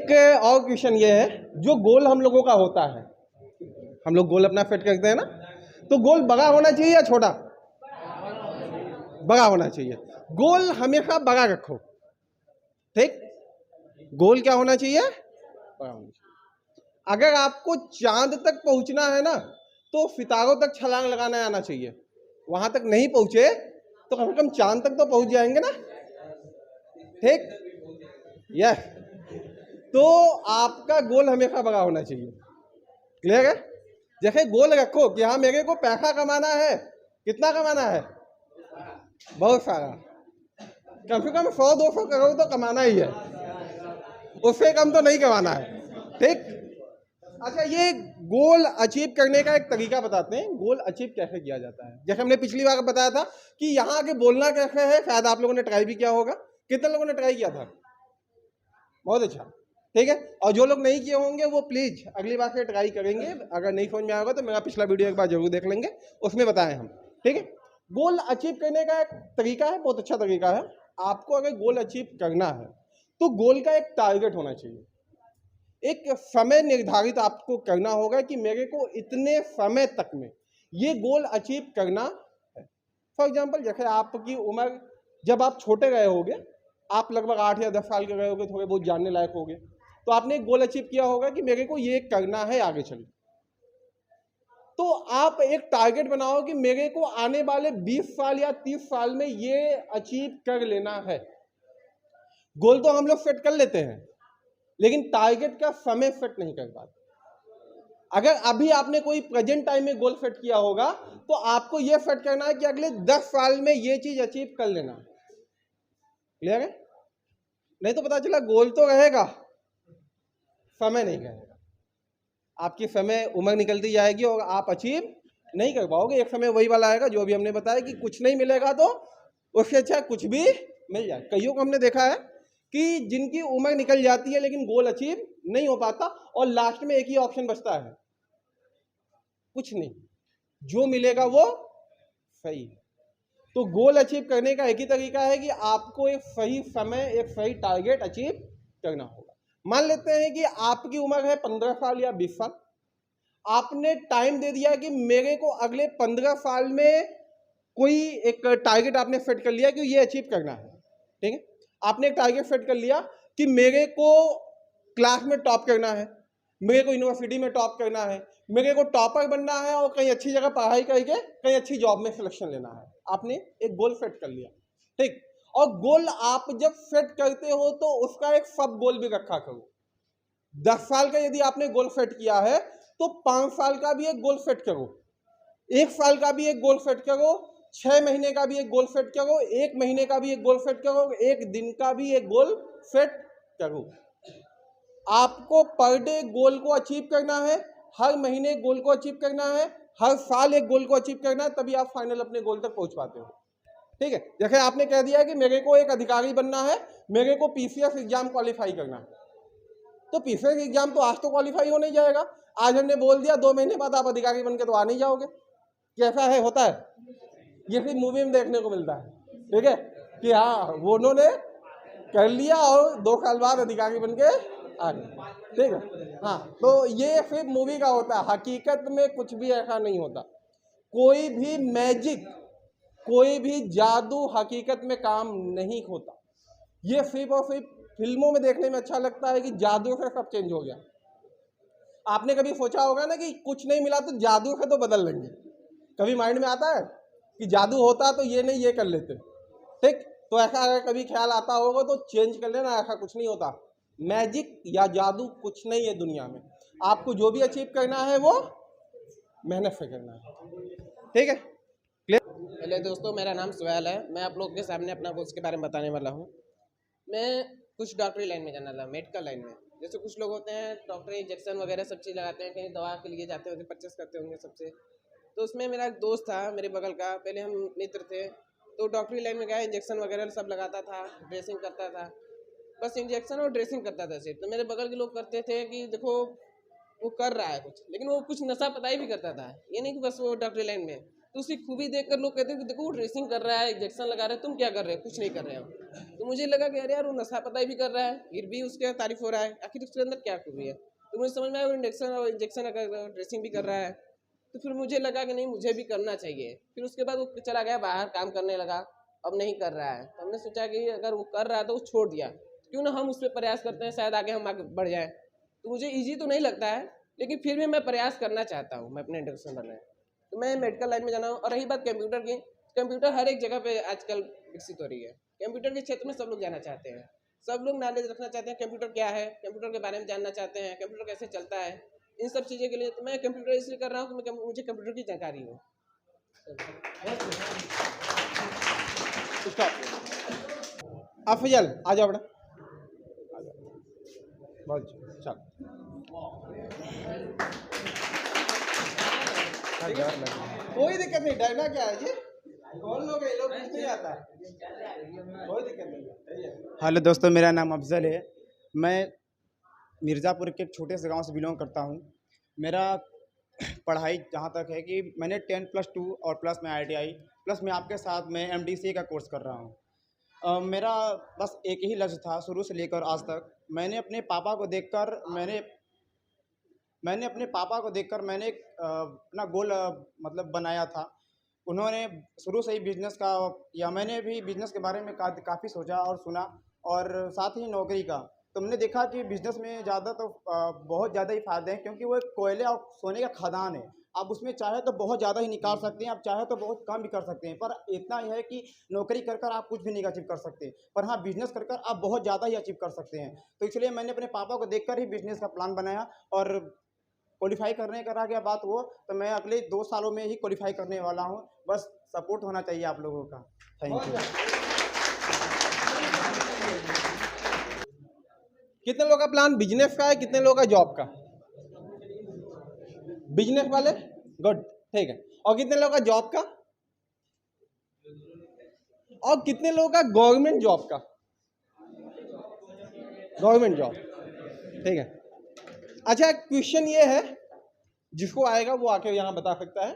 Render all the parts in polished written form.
एक और क्वेश्चन ये है, जो गोल हम लोगों का होता है, हम लोग गोल अपना फिट करते हैं ना, तो गोल बड़ा होना चाहिए या छोटा? बड़ा होना चाहिए। गोल हमेशा बड़ा रखो, ठीक। गोल क्या होना चाहिए? बड़ा होना चाहिए। अगर आपको चांद तक पहुंचना है ना, तो सितारों तक छलांग लगाना आना चाहिए। वहां तक नहीं पहुंचे तो कम से कम चांद तक तो पहुंच जाएंगे ना, ठीक। यस, तो आपका गोल हमेशा बड़ा होना चाहिए। क्लियर है? जैसे गोल रखो कि हाँ मेरे को पैसा कमाना है, कितना कमाना है? बहुत सारा, कम से कम 100-200 करोड़ तो कमाना ही है, उससे कम तो नहीं कमाना है, ठीक। अच्छा, ये गोल अचीव करने का एक तरीका बताते हैं, गोल अचीव कैसे किया जाता है। जैसे हमने पिछली बार बताया था कि यहाँ आके बोलना कैसे है, शायद आप लोगों ने ट्राई भी किया होगा। कितने लोगों ने ट्राई किया था? बहुत अच्छा, ठीक है। और जो लोग नहीं किए होंगे वो प्लीज अगली बार से ट्राई करेंगे। अगर नहीं समझ में आएगा तो मेरा पिछला वीडियो एक बार जरूर देख लेंगे, उसमें बताएं हम, ठीक है। गोल अचीव करने का एक तरीका है, बहुत अच्छा तरीका है। आपको अगर गोल अचीव करना है तो गोल का एक टारगेट होना चाहिए, एक समय निर्धारित आपको करना होगा कि मेरे को इतने समय तक में ये गोल अचीव करना है। फॉर एग्जाम्पल, जैसे आपकी उम्र, जब आप छोटे गए होगे, आप लगभग 8 या 10 साल के गए होगे, थोड़े बहुत जानने लायक होगे, तो आपने एक गोल अचीव किया होगा कि मेरे को ये करना है आगे चल। तो आप एक टारगेट बनाओ कि मेरे को आने वाले 20 साल या 30 साल में ये अचीव कर लेना है। गोल तो हम लोग सेट कर लेते हैं, लेकिन टारगेट का समय सेट नहीं कर पाते। अगर अभी आपने कोई प्रेजेंट टाइम में गोल सेट किया होगा तो आपको यह सेट करना है कि अगले 10 साल में ये चीज अचीव कर लेना। क्लियर है? नहीं तो पता चला गोल तो रहेगा, समय नहीं रहेगा, आपकी समय उम्र निकलती जाएगी और आप अचीव नहीं कर पाओगे। एक समय वही वाला आएगा जो अभी हमने बताया कि कुछ नहीं मिलेगा तो उससे अच्छा कुछ भी मिल जाए। कईयों को हमने देखा है कि जिनकी उम्र निकल जाती है लेकिन गोल अचीव नहीं हो पाता, और लास्ट में एक ही ऑप्शन बचता है, कुछ नहीं, जो मिलेगा वो सही। तो गोल अचीव करने का एक ही तरीका है कि आपको एक सही समय, एक सही टारगेट अचीव करना होगा। मान लेते हैं कि आपकी उम्र है 15 साल या 20 साल, आपने टाइम दे दिया कि मेरे को अगले 15 साल में कोई एक टारगेट आपने सेट कर लिया कि ये अचीव करना है, ठीक है। आपने एक टारगेट सेट कर लिया कि मेरे को क्लास में टॉप करना है, मेरे को यूनिवर्सिटी में टॉप करना है, मेरे को टॉपर बनना है और कहीं अच्छी जगह पढ़ाई करके कहीं अच्छी जॉब में सिलेक्शन लेना है। आपने एक गोल सेट कर लिया, ठीक। और गोल आप जब सेट करते हो तो उसका एक सब गोल भी रखा करो। 10 साल का यदि आपने गोल सेट किया है तो 5 साल का भी एक गोल सेट करो, 1 साल का भी एक गोल सेट करो, 6 महीने का भी एक गोल सेट करो, 1 महीने का भी एक गोल सेट करो, 1 दिन का भी एक गोल सेट करो। आपको पर डे गोल को अचीव करना है, हर महीने गोल को अचीव करना है, हर साल एक गोल को अचीव करना है, तभी आप फाइनल अपने गोल तक पहुंच पाते हो, ठीक है। जैसे आपने कह दिया कि मेरे को एक अधिकारी बनना है, मेरे को पीसीएस एग्जाम क्वालिफाई करना है, तो पीसीएस एग्जाम तो आज तो क्वालिफाई हो नहीं जाएगा। आज हमने बोल दिया 2 महीने बाद आप अधिकारी बन के तो आ नहीं जाओगे। कैसा है, होता है, ये फिर मूवी में देखने को मिलता है, ठीक है, कि हाँ वो उन्होंने कर लिया और 2 साल बाद अधिकारी बन के आ गए, ठीक है। हाँ, तो ये फिर मूवी का होता है, हकीकत में कुछ भी ऐसा नहीं होता। कोई भी मैजिक, कोई भी जादू हकीकत में काम नहीं होता। ये सिर्फ और सिर्फ फिल्मों में देखने में अच्छा लगता है कि जादू से सब चेंज हो गया। आपने कभी सोचा होगा ना कि कुछ नहीं मिला तो जादू से तो बदल लेंगे, कभी माइंड में आता है कि जादू होता तो ये नहीं ये कर लेते, ठीक। तो ऐसा अगर कभी ख्याल आता होगा तो चेंज कर लेना, ऐसा कुछ नहीं होता। मैजिक या जादू कुछ नहीं है दुनिया में। आपको जो भी अचीव करना है वो मेहनत से करना है, ठीक है। पहले दोस्तों, मेरा नाम सुहैल है। मैं आप लोगों के सामने अपना उसके बारे में बताने वाला हूँ। मैं कुछ डॉक्टरी लाइन में जाना था, मेडिकल लाइन में। जैसे कुछ लोग होते हैं डॉक्टरी इंजेक्शन वगैरह सब चीज़ लगाते हैं, कहीं दवा के लिए जाते होंगे, परचेस करते होंगे सबसे। तो उसमें मेरा एक दोस्त था मेरे बगल का, पहले हम मित्र थे। तो डॉक्टरी लाइन में गया, इंजेक्शन वगैरह सब लगाता था, ड्रेसिंग करता था, बस इंजेक्शन और ड्रेसिंग करता था सिर्फ। तो मेरे बगल के लोग करते थे कि देखो वो कर रहा है कुछ, लेकिन वो कुछ नशा पताई भी करता था। ये नहीं कि बस वो डॉक्टरी लाइन में, तो उसकी खूबी देखकर लोग कहते थे कि देखो वो ड्रेसिंग कर रहा है, इंजेक्शन लगा रहा है, तुम क्या कर रहे हो? कुछ नहीं कर रहे हो। तो मुझे लगा कि अरे यार वो नशा पताई भी कर रहा है, फिर भी उसके तारीफ हो रहा है, आखिर उसके अंदर क्या खूबी है? तो मुझे समझ में आया वो इंजेक्शन ड्रेसिंग भी कर रहा है। तो फिर मुझे लगा कि नहीं, मुझे भी करना चाहिए। फिर उसके बाद वो चला गया बाहर, काम करने लगा, अब नहीं कर रहा है। तो हमने सोचा कि अगर वो कर रहा है तो वो छोड़ दिया, क्यों ना हम उस पर प्रयास करते हैं, शायद आगे हम आगे बढ़ जाएँ। तो मुझे ईजी तो नहीं लगता है, लेकिन फिर भी मैं प्रयास करना चाहता हूँ, मैं अपने इंजेक्शन बनाए। तो मैं मेडिकल लाइन में जाना हूँ। और रही बात कंप्यूटर की, कंप्यूटर हर एक जगह पे आजकल विकसित हो रही है। कंप्यूटर के क्षेत्र में सब लोग जाना चाहते हैं, सब लोग नॉलेज रखना चाहते हैं, कंप्यूटर क्या है, कंप्यूटर के बारे में जानना चाहते हैं, कंप्यूटर कैसे चलता है, इन सब चीज़ों के लिए। तो मैं कंप्यूटर इसलिए कर रहा हूँ कि मुझे कंप्यूटर की जानकारी हो। अफजल आ जाओ बेटा, बहुत चल। कोई दिक्कत नहीं, डरना क्या है जी, कौन लोग ये लोग, कुछ नहीं आता है, कोई दिक्कत नहीं है। हेलो दोस्तों, मेरा नाम अफजल है। मैं मिर्ज़ापुर के एक छोटे से गांव से बिलोंग करता हूं। मेरा पढ़ाई जहां तक है कि मैंने 10+2 और प्लस में ITI, प्लस मैं आपके साथ में MDCA का कोर्स कर रहा हूं। मेरा बस एक ही लक्ष्य था शुरू से लेकर आज तक। मैंने अपने पापा को देखकर मैंने एक अपना गोल मतलब बनाया था। उन्होंने शुरू से ही बिजनेस का, या मैंने भी बिजनेस के बारे में काफ़ी सोचा और सुना, और साथ ही नौकरी का। तो हमने देखा कि बिजनेस में बहुत ज़्यादा ही फ़ायदे हैं, क्योंकि वो एक कोयले और सोने का खदान है। आप उसमें चाहे तो बहुत ज़्यादा ही निकाल सकते हैं, आप चाहे तो बहुत कम भी कर सकते हैं, पर इतना ही है कि नौकरी कर कर आप कुछ भी नहीं अचीव कर सकते, पर हाँ बिजनेस कर कर आप बहुत ज़्यादा ही अचीव कर सकते हैं। तो इसलिए मैंने अपने पापा को देखकर ही बिजनेस का प्लान बनाया, और क्वालिफाई करने का रह गया बात वो, तो मैं अगले 2 सालों में ही क्वालिफाई करने वाला हूँ। बस सपोर्ट होना चाहिए आप लोगों का। Thank you. कितने लोगों का प्लान बिजनेस का है, कितने लोगों का जॉब का? बिजनेस वाले, गुड, ठीक है। और कितने लोगों का जॉब का? और कितने लोगों का गवर्नमेंट जॉब का? गवर्नमेंट जॉब, ठीक है। अच्छा, क्वेश्चन ये है, जिसको आएगा वो आके यहाँ बता सकता है,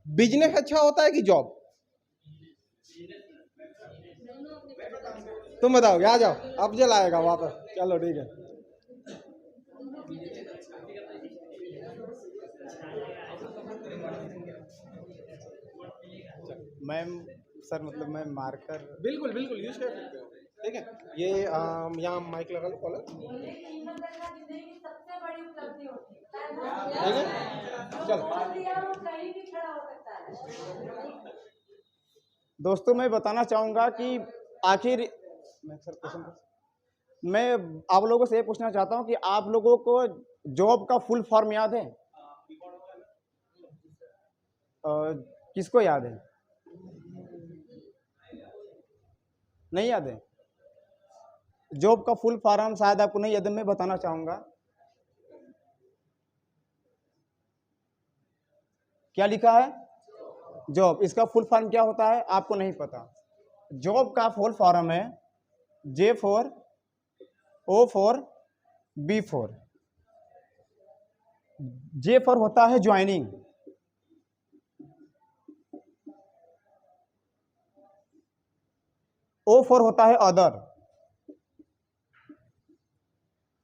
बिजनेस अच्छा होता है कि जॉब? तुम बताओगे, आ जाओ, अफजल आएगा वापस, चलो ठीक है। मैम सर, मतलब मैं मार्कर बिल्कुल बिल्कुल यूज कर सकते हो, ठीक है। ये यहाँ माइक लगा लो कॉलर, ठीक है, चलो। दोस्तों, मैं बताना चाहूँगा कि आखिर मैं आप लोगों से ये पूछना चाहता हूँ कि आप लोगों को जॉब का फुल फॉर्म याद है? किसको याद है? नहीं याद है? जॉब का फुल फॉर्म शायद आपको नहीं याद है, मैं बताना चाहूँगा। क्या लिखा है? जॉब। इसका फुल फॉर्म क्या होता है आपको नहीं पता? जॉब का फुल फॉर्म है J for O for B for। J for होता है ज्वाइनिंग, O for होता है अदर,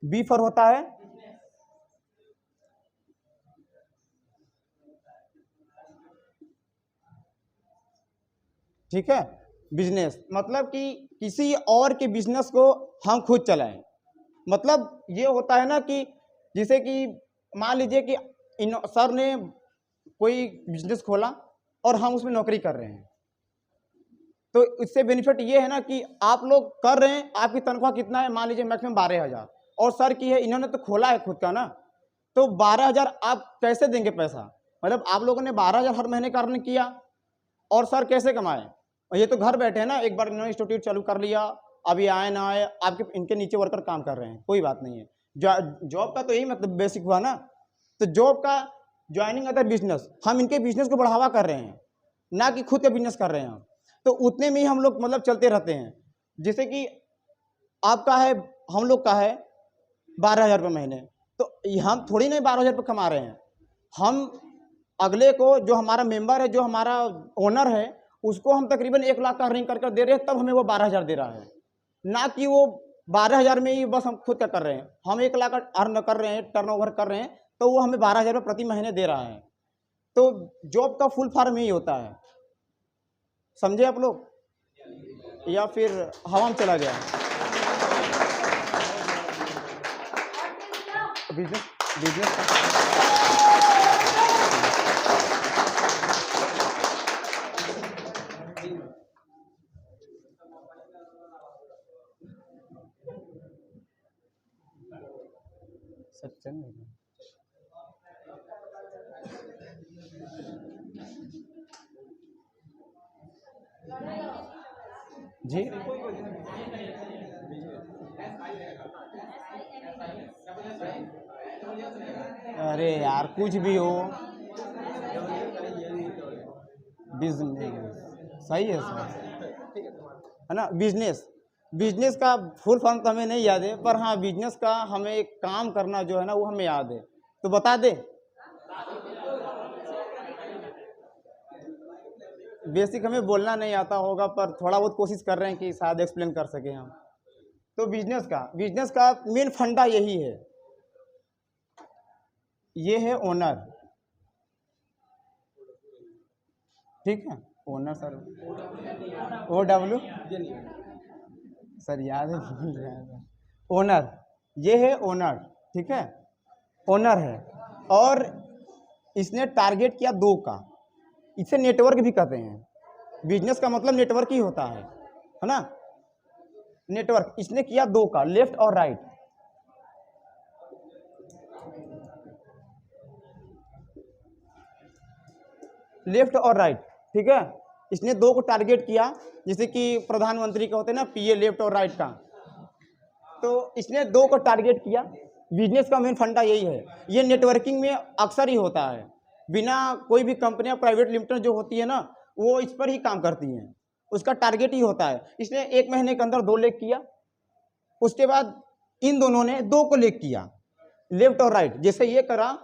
B for होता है ठीक है बिजनेस। मतलब कि किसी और के बिजनेस को हम खुद चलाएं। मतलब ये होता है ना कि जैसे कि मान लीजिए कि सर ने कोई बिजनेस खोला और हम उसमें नौकरी कर रहे हैं, तो इससे बेनिफिट ये है ना कि आप लोग कर रहे हैं, आपकी तनख्वाह कितना है? मान लीजिए मैक्सिमम 12,000, और सर की है, इन्होंने तो खोला है खुद का ना, तो 12,000 आप कैसे देंगे पैसा? मतलब आप लोगों ने 12,000 हर महीने का अर्न किया, और सर कैसे कमाए? और ये तो घर बैठे हैं ना, एक बार इन्होंने इंस्टीट्यूट चालू कर लिया, अभी आए ना आए, आपके इनके नीचे वर्कर काम कर रहे हैं, कोई बात नहीं है। जॉब का तो यही मतलब बेसिक हुआ ना। तो जॉब का ज्वाइनिंग अदर बिजनेस, हम इनके बिजनेस को बढ़ावा कर रहे हैं, ना कि खुद का बिजनेस कर रहे हैं। तो उतने में ही हम लोग मतलब चलते रहते हैं। जैसे कि आपका है, हम लोग का है 12,000 रुपये महीने, तो हम थोड़ी नहीं 12,000 रुपये कमा रहे हैं। हम अगले को जो हमारा मेंबर है, जो हमारा ओनर है, उसको हम तकरीबन 1 लाख का अर्निंग कर दे रहे हैं, तब हमें वो 12,000 दे रहा है। ना कि वो 12,000 में ही बस हम खुद का कर रहे हैं। हम 1 लाख अर्न कर रहे हैं, टर्नओवर कर रहे हैं, तो वो हमें 12,000 रुपये प्रति महीने दे रहा है। तो जॉब का फुल फॉर्म यही होता है। समझे आप लोग, या फिर हवा में चला गया? बिजनेस सच्चन जी। अरे यार कुछ भी हो, बिजनेस सही है सर, है ना। बिजनेस का फुल फॉर्म तो हमें नहीं याद है, पर हाँ बिजनेस का हमें एक काम करना जो है ना वो हमें याद है। तो बता दे, बेसिक हमें बोलना नहीं आता होगा, पर थोड़ा बहुत कोशिश कर रहे हैं कि शायद एक्सप्लेन कर सके हम। तो बिजनेस का मेन फंडा यही है। ये है ओनर, ठीक है। ओनर सर, OW सर याद है, ओनर, ये है ओनर, ठीक है, ओनर है। और इसने टारगेट किया 2 का, इसे नेटवर्क भी कहते हैं। बिजनेस का मतलब नेटवर्क ही होता है ना। नेटवर्क इसने किया 2 का, लेफ्ट और राइट। लेफ्ट और राइट, ठीक है। इसने 2 को टारगेट किया, जैसे कि प्रधानमंत्री का होते हैं ना PA, लेफ्ट और राइट का। तो इसने 2 को टारगेट किया। बिजनेस का मेन फंडा यही है। ये नेटवर्किंग में अक्सर ही होता है। बिना कोई भी कंपनियां प्राइवेट लिमिटेड जो होती है ना, वो इस पर ही काम करती हैं। उसका टारगेट ही होता है। इसने 1 महीने के अंदर 2 लेग किया। उसके बाद इन दोनों ने 2 को लेग किया, लेफ्ट और राइट। जैसे ये करा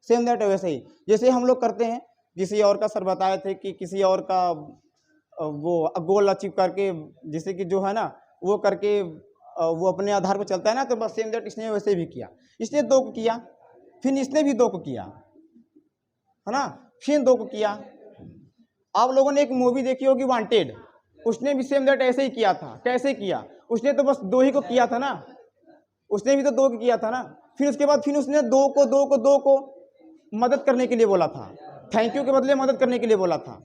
सेम दैट वैसे ही जैसे हम लोग करते हैं। किसी और का सर बताए थे कि किसी और का वो गोल अचीव करके, जैसे कि जो है ना वो करके वो अपने आधार पर चलता है ना, तो बस सेम दैट इसने वैसे भी किया। इसने 2 को किया, फिर इसने भी 2 को किया, है ना, फिर 2 को किया। आप लोगों ने एक मूवी देखी होगी वांटेड, उसने भी सेम दैट ऐसे ही किया था। कैसे किया? उसने तो बस 2 ही को किया था ना, उसने भी तो 2 को किया था ना। फिर उसके बाद फिर उसने 2 को मदद करने के लिए बोला था, थैंक यू के बदले मदद करने के लिए बोला था।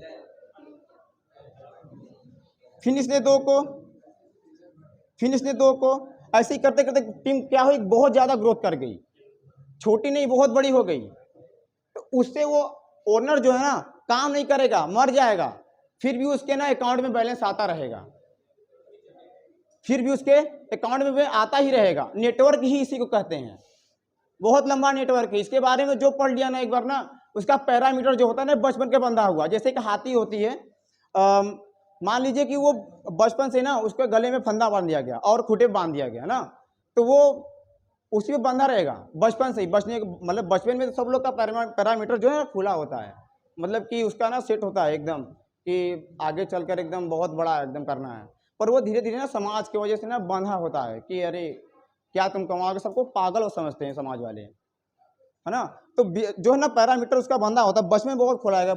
फिर इसने 2 को ऐसे ही करते करते टीम क्या हुई, बहुत ज्यादा ग्रोथ कर गई। छोटी नहीं, बहुत बड़ी हो गई। तो उससे वो ओनर जो है ना काम नहीं करेगा, मर जाएगा, फिर भी उसके ना अकाउंट में बैलेंस आता रहेगा, फिर भी उसके अकाउंट में आता ही रहेगा। नेटवर्क ही इसी को कहते हैं। बहुत लंबा नेटवर्क है। इसके बारे में जो पढ़ लिया ना एक बार ना, उसका पैरामीटर जो होता है ना बचपन के बंधा हुआ। जैसे कि हाथी होती है, मान लीजिए कि वो बचपन से ना उसके गले में फंदा बांध दिया गया और खूंटे बांध दिया गया ना, तो वो उसी में बंधा रहेगा बचपन से ही। मतलब बचपन में तो सब लोग का पैरामीटर जो है खुला होता है, मतलब कि उसका ना सेट होता है एकदम कि आगे चलकर एकदम बहुत बड़ा एकदम करना है। पर वो धीरे धीरे ना समाज की वजह से ना बंधा होता है कि अरे क्या तुम कमाओगे, सबको पागल हो समझते हैं समाज वाले, है ना। तो जो है ना पैरामीटर उसका बंधा होता है। बचपन में बहुत खुलाएगा,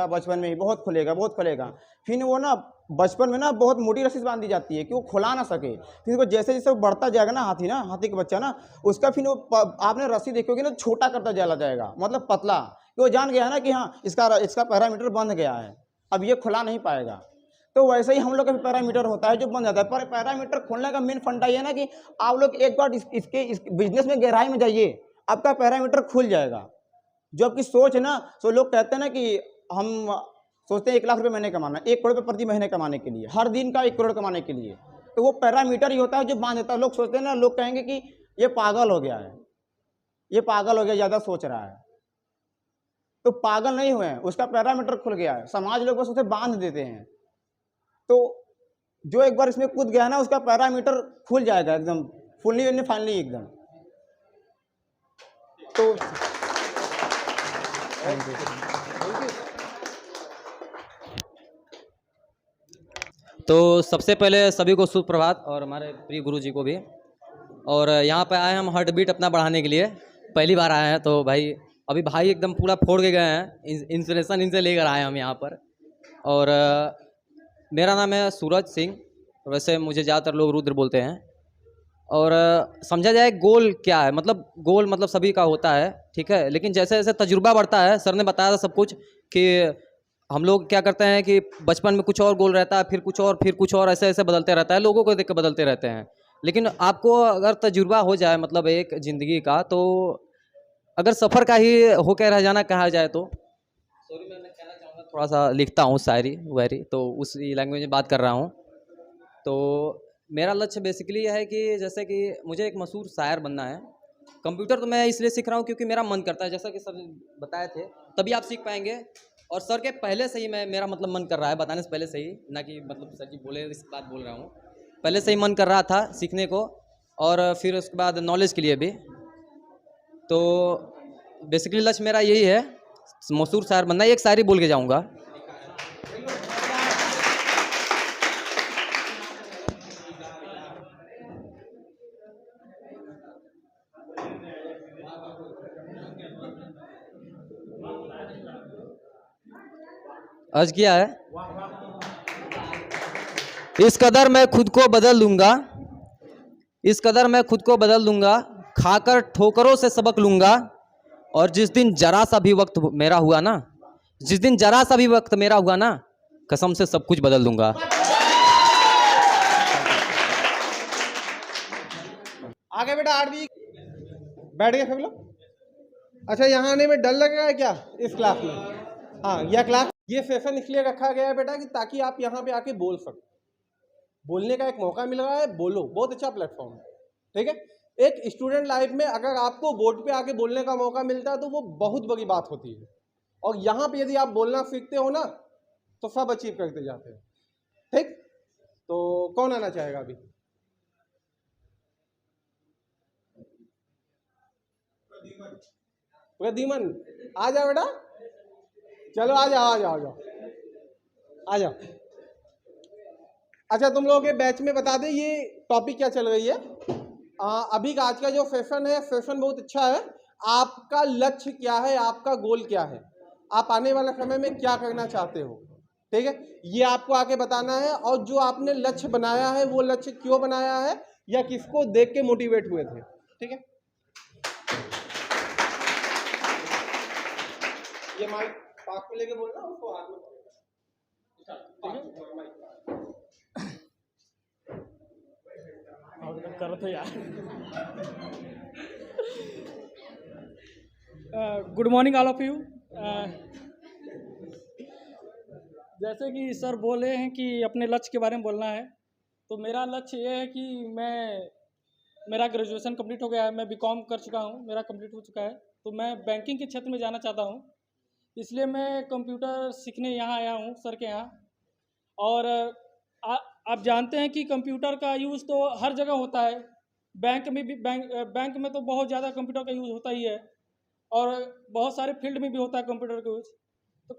बचपन में ही बहुत खुलेगा। फिर वो ना बचपन में ना बहुत मोटी रस्सी बांध दी जाती है कि वो खुला ना सके। फिर वो जैसे जैसे बढ़ता जाएगा ना हाथी का बच्चा ना, उसका फिर वो आपने रस्सी देखोगे ना छोटा करता चला जाएगा, मतलब पतला, कि वो जान गया ना कि हाँ इसका पैरामीटर बंध गया है, अब ये खुला नहीं पाएगा। तो वैसे ही हम लोग का भी पैरामीटर होता है जो बन जाता है। पर पैरामीटर खोलने का मेन फंडा ये है ना कि आप लोग एक बार इस बिजनेस में गहराई में जाइए, आपका पैरामीटर खुल जाएगा। जो आपकी सोच है ना, तो लोग कहते हैं ना कि हम सोचते हैं 1 लाख रुपए महीने कमाना, 1 करोड़ रुपए प्रति महीने कमाने के लिए, हर दिन का 1 करोड़ कमाने के लिए। तो वो पैरामीटर ही होता है जो बांध देता है। लोग सोचते हैं ना, लोग कहेंगे कि ये पागल हो गया है, ज़्यादा सोच रहा है। तो पागल नहीं हुए हैं, उसका पैरामीटर खुल गया है। समाज लोग बस उसे बांध देते हैं। तो जो एक बार इसमें कूद गया ना, उसका पैरामीटर खुल जाएगा एकदम फुल्ली फाइनली एकदम। तो थैंक यू। तो सबसे पहले सभी को सुप्रभात और हमारे प्रिय गुरु जी को भी। और यहाँ पे आए हम हार्ट बीट अपना बढ़ाने के लिए, पहली बार आए हैं। तो भाई अभी भाई एकदम पूरा फोड़ के गए हैं, इंस्पिरेशन इनसे लेकर आए हैं हम यहाँ पर। और मेरा नाम है सूरज सिंह, वैसे मुझे ज़्यादातर लोग रुद्र बोलते हैं। और समझा जाए गोल क्या है, मतलब गोल मतलब सभी का होता है, ठीक है। लेकिन जैसे जैसे तजुर्बा बढ़ता है, सर ने बताया था सब कुछ कि हम लोग क्या करते हैं कि बचपन में कुछ और गोल रहता है, फिर कुछ और ऐसे ऐसे बदलते रहता है, लोगों को देख के बदलते रहते हैं। लेकिन आपको अगर तजुर्बा हो जाए मतलब एक ज़िंदगी का, तो अगर सफ़र का ही होकर रह जाना कहा जाए तो सॉरी मैं कहना चाहूँगा, थोड़ा सा लिखता हूँ शायरी वायरी, तो उसी लैंग्वेज में बात कर रहा हूँ। तो मेरा लक्ष्य बेसिकली यह है कि जैसे कि मुझे एक मशहूर शायर बनना है। कंप्यूटर तो मैं इसलिए सीख रहा हूँ क्योंकि मेरा मन करता है, जैसा कि सर बताए थे, तभी आप सीख पाएंगे। और सर के पहले से ही मेरा मतलब मन कर रहा है, बताने से पहले से ही, ना कि मतलब सर जी बोले इस बात बोल रहा हूँ, पहले से ही मन कर रहा था सीखने को। और फिर उसके बाद नॉलेज के लिए भी। तो बेसिकली लक्ष्य मेरा यही है, मशहूर शायर बनना। एक शायरी बोल के जाऊँगा। अर्ज किया है, इस कदर मैं खुद को बदल दूंगा, इस कदर मैं खुद को बदल दूंगा, खाकर ठोकरों से सबक लूंगा। और जिस दिन जरा सा भी वक्त मेरा हुआ ना, जिस दिन जरा सा भी वक्त मेरा हुआ ना, कसम से सब कुछ बदल दूंगा। आगे बेटा 8वीं बैठ गए सब लोग। अच्छा, यहाँ आने में डर लग रहा है क्या इस क्लास में? हाँ, यह क्लास, ये सेशन इसलिए रखा गया है बेटा कि ताकि आप यहाँ पे आके बोल सको। बोलने का एक मौका मिल रहा है, बोलो, बहुत अच्छा प्लेटफॉर्म है, ठीक है। एक स्टूडेंट लाइफ में अगर आपको बोर्ड पे आके बोलने का मौका मिलता है तो वो बहुत बड़ी बात होती है। और यहाँ पे यदि आप बोलना सीखते हो ना तो सब अचीव करते जाते हैं, ठीक। तो कौन आना चाहेगा अभी? प्रद्युमन, आ जाओ बेटा, चलो आ जाओ आ जाओ आ जाओ आ जाओ। अच्छा, तुम लोगों के बैच में बता दें ये टॉपिक क्या चल रही है। अभी का आज का जो सेशन है, सेशन बहुत अच्छा है। आपका लक्ष्य क्या है, आपका गोल क्या है, आप आने वाले समय में क्या करना चाहते हो, ठीक है, ये आपको आके बताना है। और जो आपने लक्ष्य बनाया है वो लक्ष्य क्यों बनाया है या किसको देख के मोटिवेट हुए थे, ठीक है। ये माइक पास में लेके बोलना, उसको हाथ में करो तो यार। Good morning all of you. जैसे कि सर बोले हैं कि अपने लक्ष्य के बारे में बोलना है, तो मेरा लक्ष्य ये है कि मेरा ग्रेजुएशन कंप्लीट हो गया है, मैं बीकॉम कर चुका हूँ, मेरा कंप्लीट हो चुका है। तो मैं बैंकिंग के क्षेत्र में जाना चाहता हूँ, इसलिए मैं कंप्यूटर सीखने यहाँ आया हूँ सर के यहाँ। और आप जानते हैं कि कंप्यूटर का यूज़ तो हर जगह होता है, बैंक में भी, बैंक में तो बहुत ज़्यादा कंप्यूटर का यूज़ होता ही है, और बहुत सारे फील्ड में भी होता है कंप्यूटर का यूज़। तो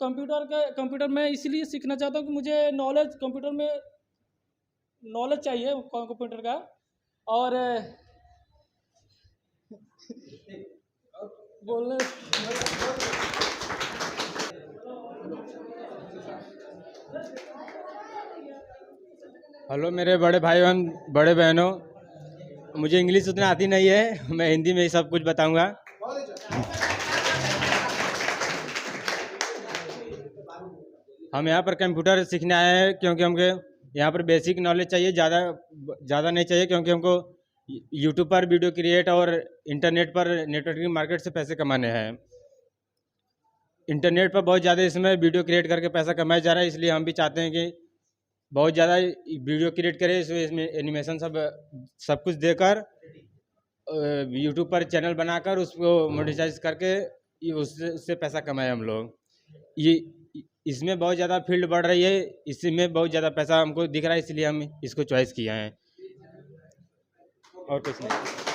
कंप्यूटर मैं इसलिए सीखना चाहता हूँ कि मुझे नॉलेज, कंप्यूटर में नॉलेज चाहिए कंप्यूटर का। और बोलने हेलो मेरे बड़े भाई एवं बड़े बहनों, मुझे इंग्लिश उतना आती नहीं है, मैं हिंदी में ही सब कुछ बताऊंगा। हम यहाँ पर कंप्यूटर सीखने आए हैं क्योंकि हमको यहाँ पर बेसिक नॉलेज चाहिए, ज़्यादा नहीं चाहिए, क्योंकि हमको यूट्यूब पर वीडियो क्रिएट और इंटरनेट पर नेटवर्किंग मार्केट से पैसे कमाने हैं। इंटरनेट पर बहुत ज़्यादा इसमें वीडियो क्रिएट करके पैसा कमाया जा रहा है, इसलिए हम भी चाहते हैं कि बहुत ज़्यादा वीडियो क्रिएट करें, इसमें एनिमेशन सब कुछ देकर यूट्यूब पर चैनल बनाकर उसको मोनेटाइज करके उससे पैसा कमाएं हम लोग। ये इसमें बहुत ज़्यादा फील्ड बढ़ रही है, इसमें बहुत ज़्यादा पैसा हमको दिख रहा है, इसलिए हम इसको चॉइस किया है, और कुछ नहीं।